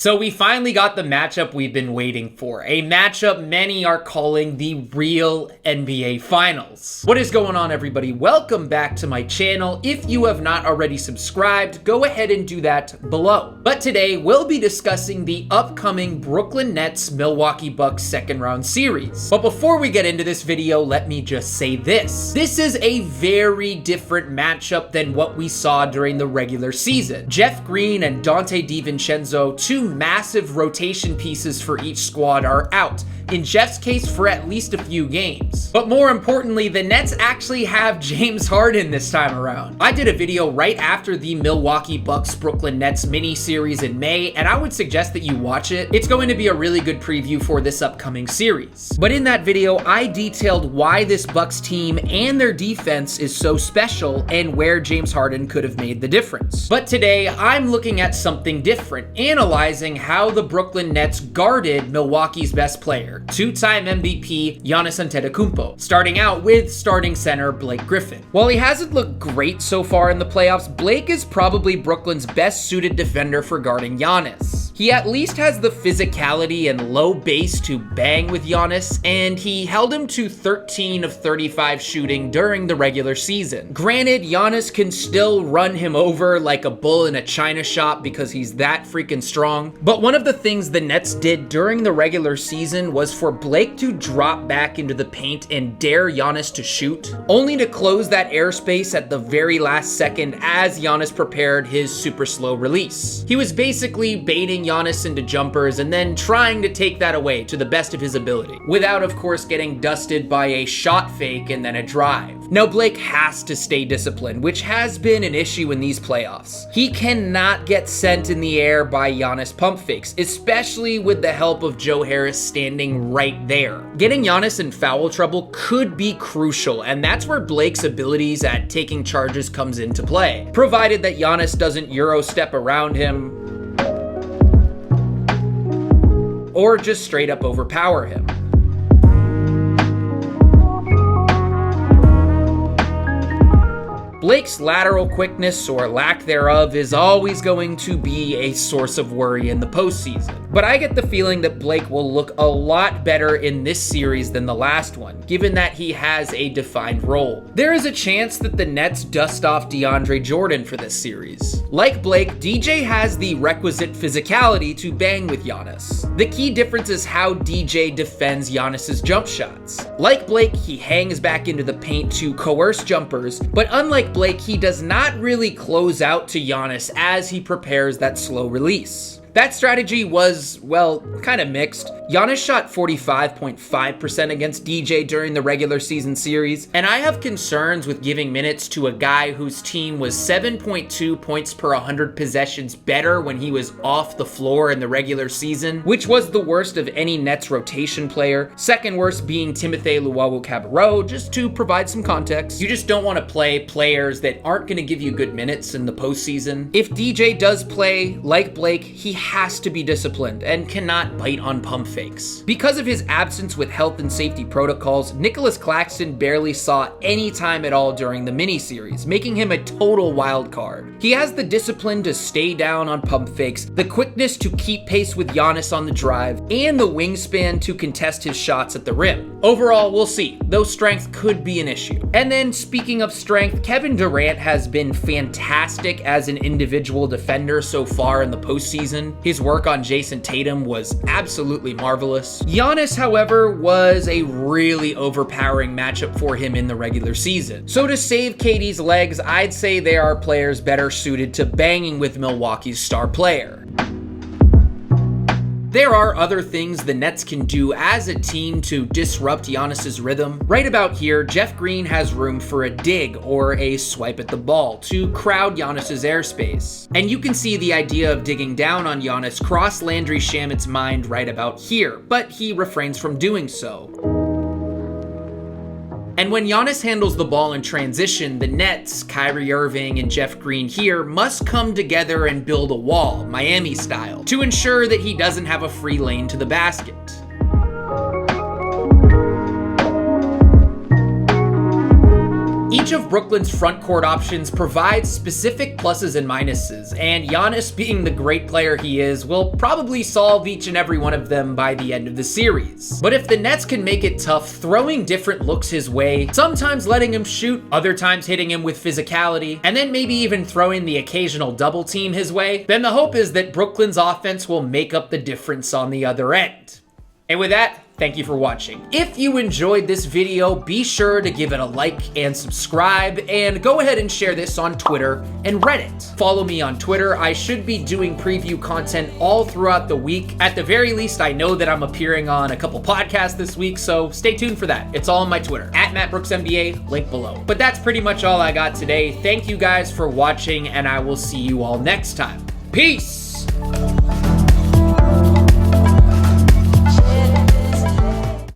So we finally got the matchup we've been waiting for, a matchup many are calling the real NBA Finals. What is going on, everybody? Welcome back to my channel. If you have not already subscribed, go ahead and do that below. But today we'll be discussing the upcoming Brooklyn Nets Milwaukee Bucks second round series. But before we get into this video, let me just say this. This is a very different matchup than what we saw during the regular season. Jeff Green and Dante DiVincenzo, two massive rotation pieces for each squad, are out. In Jeff's case, for at least a few games. But more importantly, the Nets actually have James Harden this time around. I did a video right after the Milwaukee Bucks Brooklyn Nets mini-series in May, and I would suggest that you watch it. It's going to be a really good preview for this upcoming series. But in that video, I detailed why this Bucks team and their defense is so special and where James Harden could have made the difference. But today, I'm looking at something different, analyzing how the Brooklyn Nets guarded Milwaukee's best player, two-time MVP Giannis Antetokounmpo, starting out with starting center Blake Griffin. While he hasn't looked great so far in the playoffs, Blake is probably Brooklyn's best suited defender for guarding Giannis. He at least has the physicality and low base to bang with Giannis, and he held him to 13 of 35 shooting during the regular season. Granted, Giannis can still run him over like a bull in a china shop because he's that freaking strong. But one of the things the Nets did during the regular season was for Blake to drop back into the paint and dare Giannis to shoot, only to close that airspace at the very last second as Giannis prepared his super slow release. He was basically baiting Giannis into jumpers and then trying to take that away to the best of his ability, without of course getting dusted by a shot fake and then a drive. Now Blake has to stay disciplined, which has been an issue in these playoffs. He cannot get sent in the air by Giannis pump fakes, especially with the help of Joe Harris standing right there. Getting Giannis in foul trouble could be crucial, and that's where Blake's abilities at taking charges comes into play, provided that Giannis doesn't Euro step around him or just straight up overpower him. Blake's lateral quickness, or lack thereof, is always going to be a source of worry in the postseason. But I get the feeling that Blake will look a lot better in this series than the last one, given that he has a defined role. There is a chance that the Nets dust off DeAndre Jordan for this series. Like Blake, DJ has the requisite physicality to bang with Giannis. The key difference is how DJ defends Giannis's jump shots. Like Blake, he hangs back into the paint to coerce jumpers, but unlike Blake, he does not really close out to Giannis as he prepares that slow release. That strategy was, well, kind of mixed. Giannis shot 45.5% against DJ during the regular season series, and I have concerns with giving minutes to a guy whose team was 7.2 points per 100 possessions better when he was off the floor in the regular season, which was the worst of any Nets rotation player, second worst being Timothé Luwawu-Cabarrot, just to provide some context. You just don't want to play players that aren't going to give you good minutes in the postseason. If DJ does play, like Blake, he has to be disciplined and cannot bite on pump fakes. Because of his absence with health and safety protocols, Nicholas Claxton barely saw any time at all during the mini-series, making him a total wild card. He has the discipline to stay down on pump fakes, the quickness to keep pace with Giannis on the drive, and the wingspan to contest his shots at the rim. Overall, we'll see, though strength could be an issue. And then, speaking of strength, Kevin Durant has been fantastic as an individual defender so far in the postseason. His work on Jason Tatum was absolutely marvelous. Giannis, however, was a really overpowering matchup for him in the regular season. So to save KD's legs, I'd say there are players better suited to banging with Milwaukee's star player. There are other things the Nets can do as a team to disrupt Giannis's rhythm. Right about here, Jeff Green has room for a dig or a swipe at the ball to crowd Giannis's airspace. And you can see the idea of digging down on Giannis cross Landry Shamet's mind right about here, but he refrains from doing so. And when Giannis handles the ball in transition, the Nets, Kyrie Irving and Jeff Green here, must come together and build a wall, Miami style, to ensure that he doesn't have a free lane to the basket. Each of Brooklyn's front court options provides specific pluses and minuses, and Giannis, being the great player he is, will probably solve each and every one of them by the end of the series. But if the Nets can make it tough, throwing different looks his way, sometimes letting him shoot, other times hitting him with physicality, and then maybe even throwing the occasional double team his way, then the hope is that Brooklyn's offense will make up the difference on the other end. And with that, thank you for watching. If you enjoyed this video, be sure to give it a like and subscribe, and go ahead and share this on Twitter and Reddit. Follow me on Twitter. I should be doing preview content all throughout the week. At the very least, I know that I'm appearing on a couple podcasts this week, so stay tuned for that. It's all on my Twitter, @MattBrooksNBA, link below. But that's pretty much all I got today. Thank you guys for watching, and I will see you all next time. Peace!